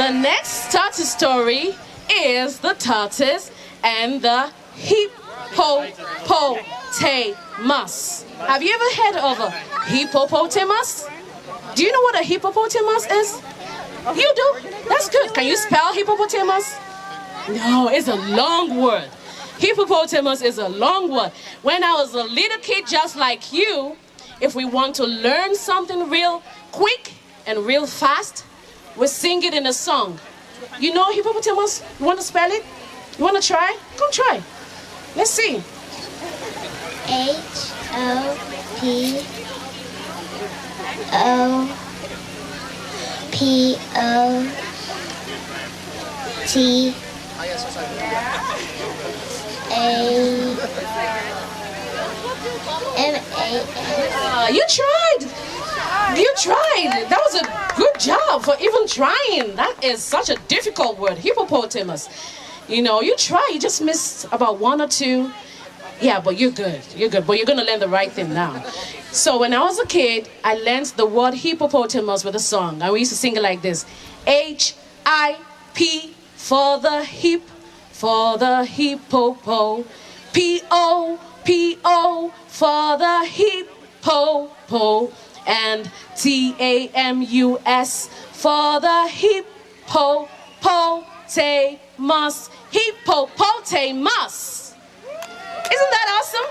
The next tortoise story is the tortoise and the hippopotamus. Have you ever heard of a hippopotamus? Do you know what a hippopotamus is? You do? That's good. Can you spell hippopotamus? No, it's a long word. Hippopotamus is a long word. When I was a little kid just like you, if we want to learn something real quick and real fast, we sing it in a song. You know hippopotamus? You want to spell it? You want to try? Come try. Let's see. You tried. You tried. That was a good job for even trying. That is such a difficult word, hippopotamus. You know, you try. You just missed about one or two. Yeah, but you're good. You're good. But you're going to learn the right thing now. So when I was a kid, I learned the word hippopotamus with a song. And we used to sing it like this. H-I-P for the hip, for the hippopo. P-O-P-O for the hippopo. And T-A-M-U-S for the hippopotamus. Hippopotamus. Isn't that awesome?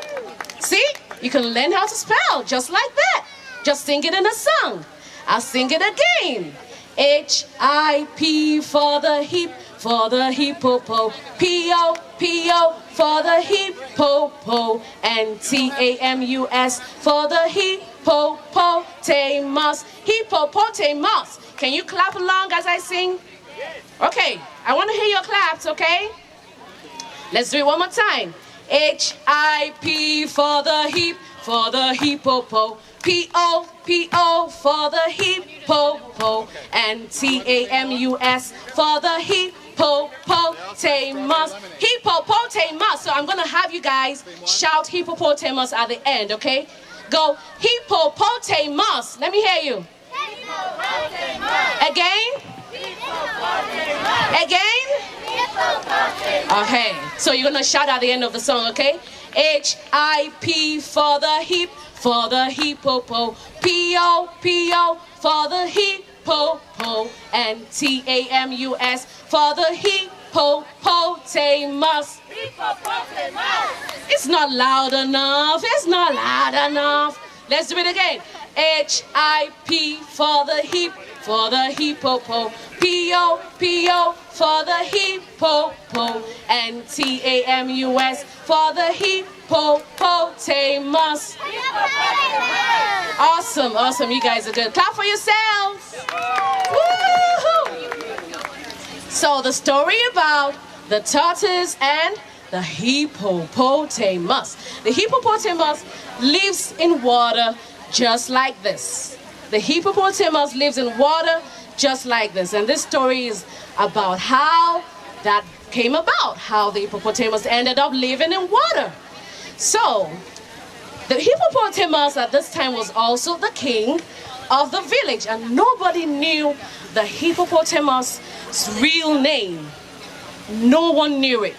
See? You can learn how to spell just like that. Just sing it in a song. I'll sing it again. H-I-P for the hip, for the hippopo. P-O-P-O for the hippopo. And T-A-M-U-S for the hippopotamus. Hippopotamus. Can you clap along as I sing? Okay, I want to hear your claps, okay? Let's do it one more time. H-I-P for the hip, for the hippopo. P-O-P-O for the hippopo. And T-A-M-U-S for the hippopotamus. Hippopotamus. So I'm going to have you guys shout hippopotamus at the end, okay? Go hippopotamus. Let me hear you. Hippopotamus. Again? Hippopotamus. Again? Okay, so you're gonna shout at the end of the song, okay? H-I-P for the hip, for the hippopo. P-O-P-O for the hippopo. And T-A-M-U-S for the hippopotamus. Hippopotamus. It's not loud enough. It's not loud enough. Let's do it again. H-I-P for the hip, for the hippopo. P-O-P-O for the hippopo. And T-A-M-U-S for the hippopotamus. Awesome, awesome. You guys are good. Clap for yourselves. Woo-hoo. So the story about the tortoise and the hippopotamus. The hippopotamus lives in water just like this. The hippopotamus lives in water just like this. And this story is about how that came about, how the hippopotamus ended up living in water. So, the hippopotamus at this time was also the king of the village, and nobody knew the hippopotamus' real name. No one knew it.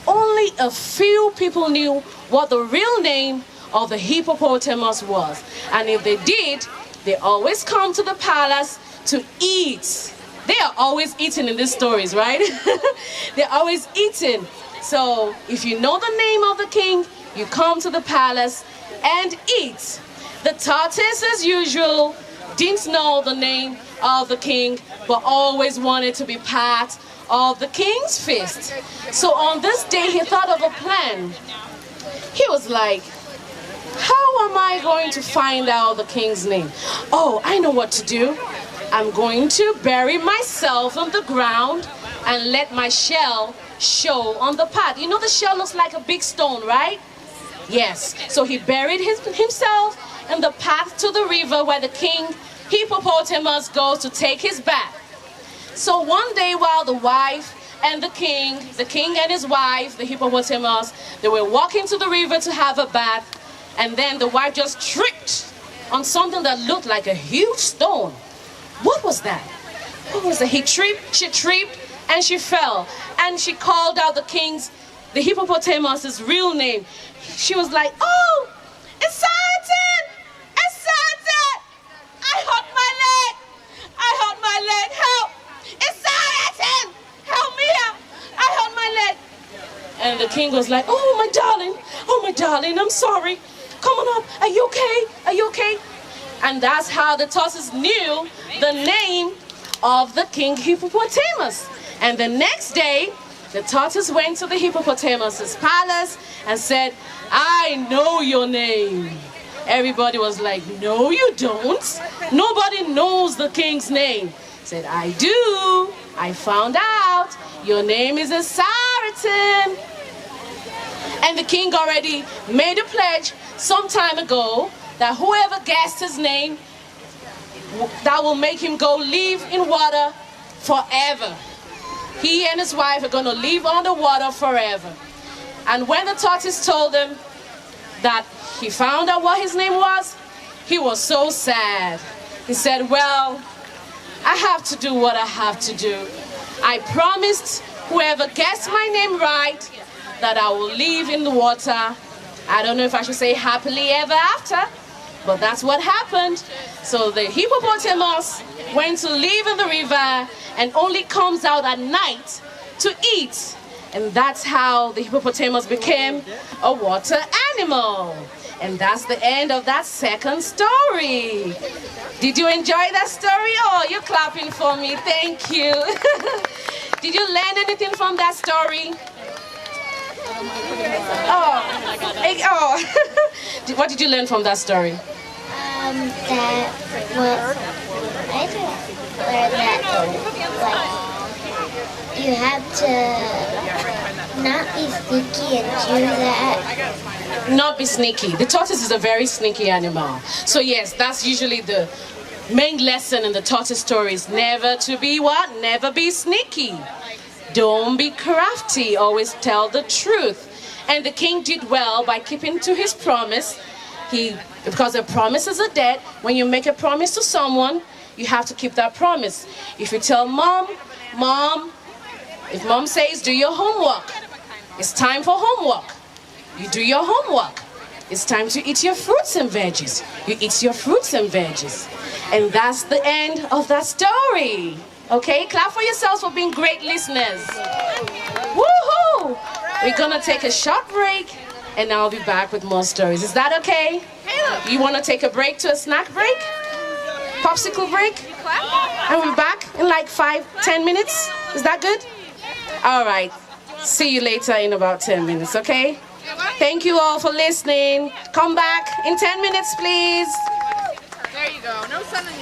Only a few people knew what the real name of the hippopotamus was. And if they did, they always come to the palace to eat. They are always eating in these stories, right? They're always eating. So if you know the name of the king, you come to the palace and eat. The tortoise, as usual, didn't know the name of the king, but always wanted to be part of the king's feast. So on this day, he thought of a plan. He was like, how am I going to find out the king's name? Oh, I know what to do. I'm going to bury myself on the ground and let my shell show on the path. You know the shell looks like a big stone, right? Yes. So he buried himself in the path to the river where the king hippopotamus goes to take his bath. So one day while the wife and the king and his wife, the hippopotamus, they were walking to the river to have a bath, and then the wife just tripped on something that looked like a huge stone. What was that? what was it? She tripped and she fell. And she called out the hippopotamus's real name. She was like, oh, it's Satan! It's Satan! I hurt my leg! I hurt my leg! Help! It's Satan! Help me out! I hurt my leg! And the king was like, oh my darling, I'm sorry. Come on up, are you okay? Are you okay? And that's how the tortoise knew the name of the king hippopotamus. And the next day, the tortoise went to the hippopotamus's palace and said, I know your name. Everybody was like, no you don't. Nobody knows the king's name. He said, I do. I found out. Your name is a Saratan. And the king already made a pledge some time ago that whoever guessed his name, that will make him go live in water forever. He and his wife are going to live underwater forever. And when the tortoise told him that he found out what his name was, he was so sad. He said, well, I have to do what I have to do. I promised whoever guessed my name right that I will live in the water. I don't know if I should say happily ever after, but that's what happened. So the hippopotamus went to live in the river and only comes out at night to eat. And that's how the hippopotamus became a water animal. And that's the end of that second story. Did you enjoy that story? Oh, you're clapping for me. Thank you. Did you learn anything from that story? What did you learn from that story? I learned that, you have to not be sneaky and do that. Not be sneaky. The tortoise is a very sneaky animal. So yes, that's usually the main lesson in the tortoise story is never to be what? Never be sneaky. Don't be crafty. Always tell the truth. And the king did well by keeping to his promise. Because a promise is a debt. When you make a promise to someone, you have to keep that promise. If you tell mom, if mom says do your homework, it's time for homework. You do your homework. It's time to eat your fruits and veggies. You eat your fruits and veggies. And that's the end of that story. Okay, clap for yourselves for being great listeners. Woohoo! We're gonna take a short break and I'll be back with more stories. Is that okay? You wanna take a break to a snack break? Popsicle break? And we're back in like 5-10 minutes? Is that good? All right, see you later in about 10 minutes, okay? Thank you all for listening. Come back in 10 minutes, please. There you go. No sun in